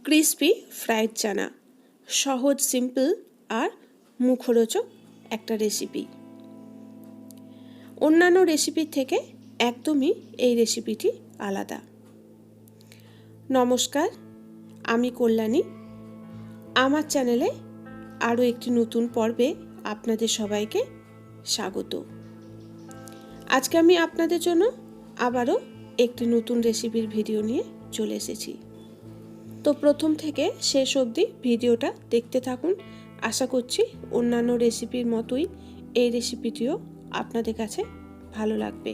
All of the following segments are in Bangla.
ক্রিসপি ফ্রাইড চানা, সহজ, সিম্পল আর মুখরোচক একটা রেসিপি। অন্যান্য রেসিপির থেকে একদমই এই রেসিপিটি আলাদা। নমস্কার, আমি কল্যাণী। আমার চ্যানেলে আরও একটি নতুন পর্বে আপনাদের সবাইকে স্বাগত। আজকে আমি আপনাদের জন্য আবারও একটি নতুন রেসিপির ভিডিও নিয়ে চলে এসেছি। তো প্রথম থেকে শেষ অবধি ভিডিওটা দেখতে থাকুন। আশা করছি অন্যান্য রেসিপির মতোই এই রেসিপিটিও আপনাদের কাছে ভালো লাগবে।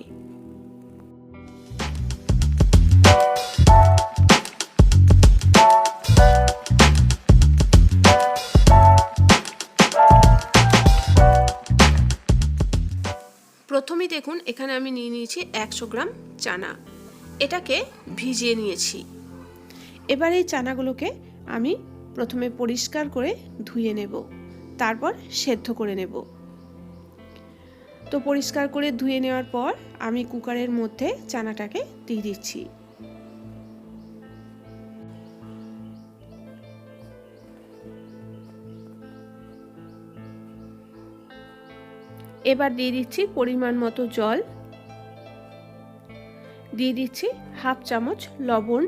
প্রথমেই দেখুন, এখানে আমি নিয়ে নিয়েছি 100 গ্রাম চানা। এটাকে ভিজিয়ে নিয়েছি। এবার এই চানাগুলোকে আমি প্রথমে পরিষ্কার করে ধুয়ে নেব, তারপর সেদ্ধ করে নেব। তো পরিষ্কার করে ধুয়ে নেওয়ার পর আমি কুকারের মধ্যে চানাটাকে দিয়ে দিচ্ছি। এবার দিয়ে দিচ্ছি পরিমাণ মতো জল, দিয়ে দিচ্ছি হাফ চামচ লবণ,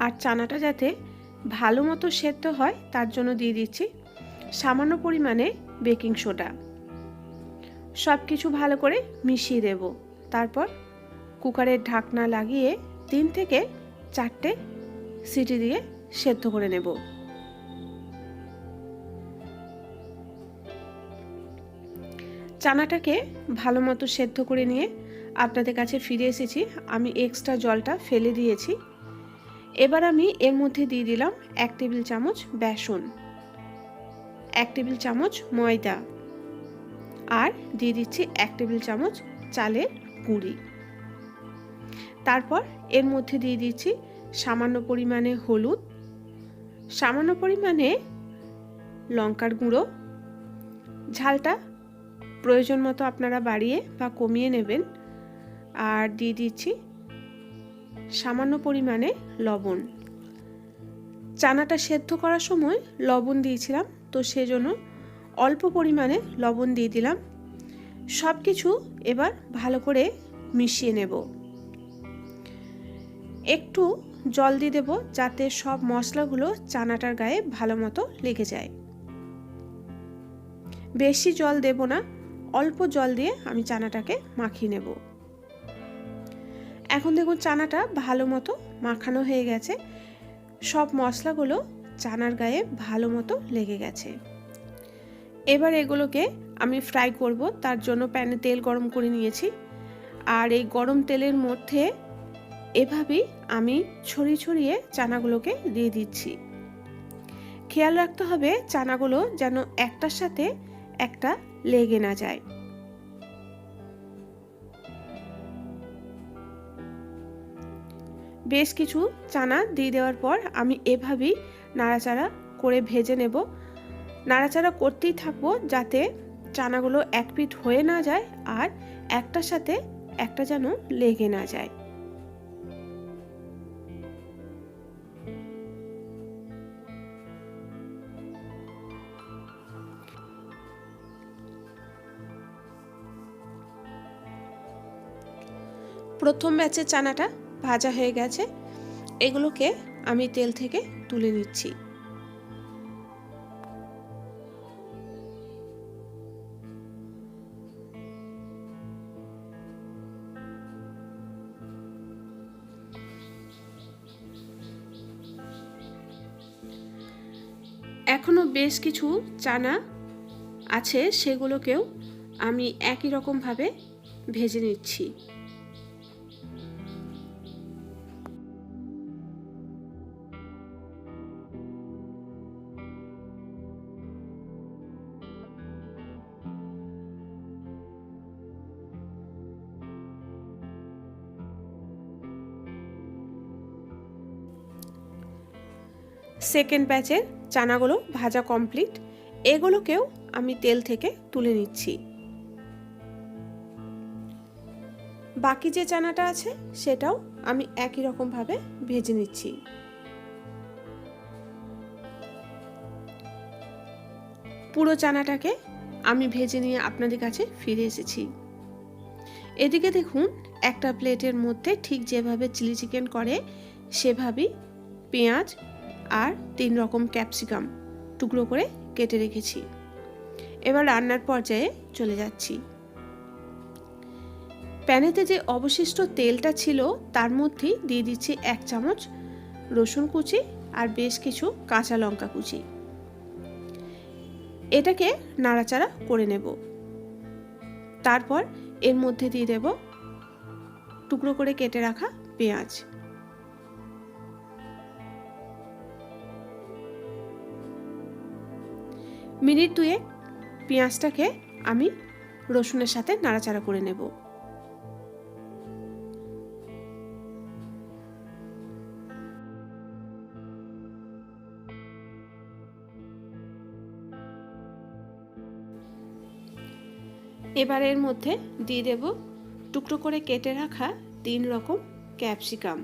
আর চানাটা যাতে ভালো মতো সেদ্ধ হয় তার জন্য দিয়ে দিচ্ছি সামান্য পরিমাণে বেকিং সোডা। সব কিছু ভালো করে মিশিয়ে দেব। তারপর কুকারের ঢাকনা লাগিয়ে 3 থেকে 4টে সিটি দিয়ে সেদ্ধ করে নেব। চানাটাকে ভালো মতো সেদ্ধ করে নিয়ে আপনাদের কাছে ফিরে এসেছি। আমি এক্সট্রা জলটা ফেলে দিয়েছি। এবার আমি এর মধ্যে দিয়ে দিলাম 1 টেবিল চামচ বেসন, 1 টেবিল চামচ ময়দা, আর দিয়ে দিচ্ছি 1 টেবিল চামচ চালের গুঁড়ি। তারপর এর মধ্যে দিয়ে দিচ্ছি সামান্য পরিমাণে হলুদ, সামান্য পরিমাণে লঙ্কার গুঁড়ো। ঝালটা প্রয়োজন মতো আপনারা বাড়িয়ে বা কমিয়ে নেবেন। আর দিয়ে দিচ্ছি সামান্য পরিমাণে লবণ। চানাটা সেদ্ধ করার সময় লবণ দিয়েছিলাম, তো সেজন্য অল্প পরিমাণে লবণ দিয়ে দিলাম। সব কিছু এবার ভালো করে মিশিয়ে নেব। একটু জল দিয়ে দেব যাতে সব মশলাগুলো চানাটার গায়ে ভালো মতো লেগে যায়। বেশি জল দেব না, অল্প জল দিয়ে আমি চানাটাকে মাখিয়ে নেব। এখন দেখুন চানাটা ভালো মতো মাখানো হয়ে গেছে। সব মশলাগুলো চানার গায়ে ভালো মতো লেগে গেছে। এবার এগুলোকে আমি ফ্রাই করব। তার জন্য প্যানে তেল গরম করে নিয়েছি। আর এই গরম তেলের মধ্যে এভাবেই আমি ছড়িয়ে ছড়িয়ে চানাগুলোকে দিয়ে দিচ্ছি। খেয়াল রাখতে হবে চানাগুলো যেন একটার সাথে একটা লেগে না যায়। বেশ কিছু চানা দিয়ে দেওয়ার পর আমি এভাবেই নাড়াচাড়া করে ভেজে নেব। নাড়াচাড়া করতেই থাকবো যাতে চানাগুলো এক পিঠ হয়ে না যায় আর একটার সাথে একটা যেন লেগে না যায়। প্রথম ব্যাচের চানাটা ভাজা হয়ে গেছে। এগুলোকে আমি তেল থেকে তুলে নিচ্ছি। এখনো বেশ কিছু চানা আছে, সেগুলোকেও আমি একই রকমভাবে ভেজে নিচ্ছি। সেকেন্ড ব্যাচের চানাগুলো ভাজা কমপ্লিট। এগুলোকেও আমি তেল থেকে তুলে নিচ্ছি। বাকি যে চানাটা আছে সেটাও আমি একই রকমভাবে ভেজে নিচ্ছি। পুরো চানাটাকে আমি ভেজে নিয়ে আপনাদের কাছে ফিরে এসেছি। এদিকে দেখুন, একটা প্লেটের মধ্যে ঠিক যেভাবে চিলি চিকেন করে সেভাবেই পেঁয়াজ আর 3 রকম ক্যাপসিকাম টুকরো করে কেটে রেখেছি। এবার রান্নার পর্যায়ে চলে যাচ্ছি। প্যানেতে যে অবশিষ্ট তেলটা ছিল তার মধ্যেই দিয়ে দিচ্ছি 1 চামচ রসুন কুচি আর বেশ কিছু কাঁচা লঙ্কা কুচি। এটাকে নাড়াচাড়া করে নেব। তারপর এর মধ্যে দিয়ে দেব টুকরো করে কেটে রাখা পেঁয়াজ। মিনিট 2 পেঁয়াজটাকে আমি রসুনের সাথে নাড়াচাড়া করে নেব। এবার এর মধ্যে দিয়ে দেব টুকরো করে কেটে রাখা 3 রকম ক্যাপসিকাম।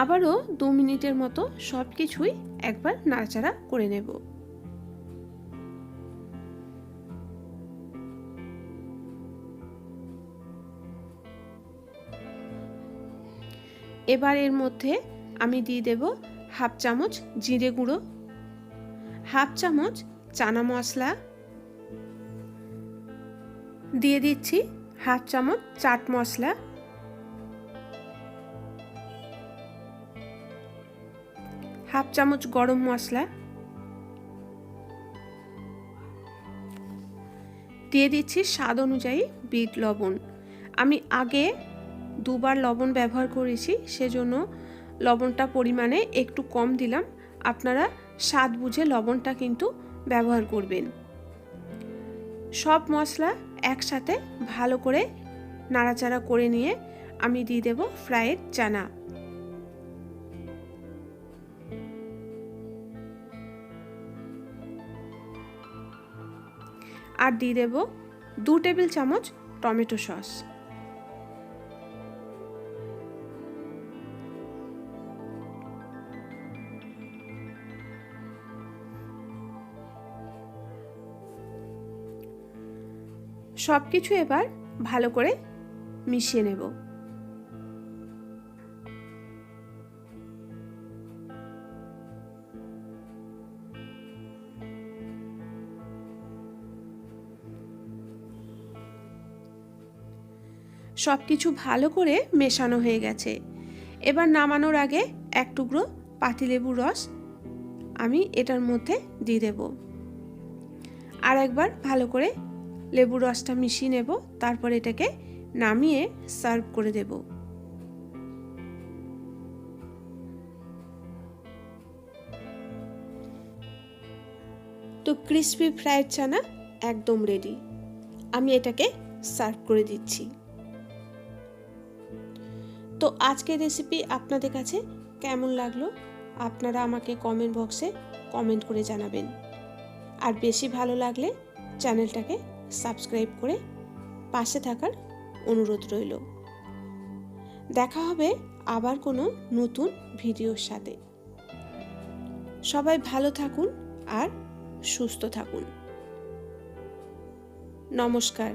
আবারও 2 মিনিটের মতো সবকিছুই একবার নাড়াচাড়া করে নেব। এবার এর মধ্যে আমি দিয়ে দেব হাফ চামচ জিরে গুঁড়ো, হাফ চামচ চানা মশলা, দিয়ে দিচ্ছি হাফ চামচ চাট মশলা, হাফ চামচ গরম মশলা, দিয়ে দিচ্ছি স্বাদ অনুযায়ী বিট লবণ। আমি আগে 2 বার লবণ ব্যবহার করেছি, সেজন্য লবণটা পরিমাণে একটু কম দিলাম। আপনারা স্বাদ বুঝে লবণটা কিন্তু ব্যবহার করবেন। সব মশলা একসাথে ভালো করে নাড়াচাড়া করে নিয়ে আমি দিয়ে দেব ফ্রাইড চানা। আর দিয়ে দেব 2 টেবিল চামচ টমেটো সস। সবকিছু এবার ভালো করে মিশিয়ে নেব। সবকিছু ভালো করে মেশানো হয়ে গেছে। এবার নামানোর আগে 1 টুকরো পাতিলেবুর রস আমি এটার মধ্যে দিয়ে দেব। আর একবার ভালো করে লেবুর রসটা মিশিয়ে নেব। তারপর এটাকে নামিয়ে সার্ভ করে দেব। তো ক্রিসপি ফ্রাইড চানা একদম রেডি। আমি এটাকে সার্ভ করে দিচ্ছি। তো আজকের রেসিপি আপনাদের কাছে কেমন লাগলো আপনারা আমাকে কমেন্ট বক্সে কমেন্ট করে জানাবেন। আর বেশি ভালো লাগলে চ্যানেলটাকে সাবস্ক্রাইব করে পাশে থাকার অনুরোধ রইল। দেখা হবে আবার কোনো নতুন ভিডিওর সাথে। সবাই ভালো থাকুন আর সুস্থ থাকুন। নমস্কার।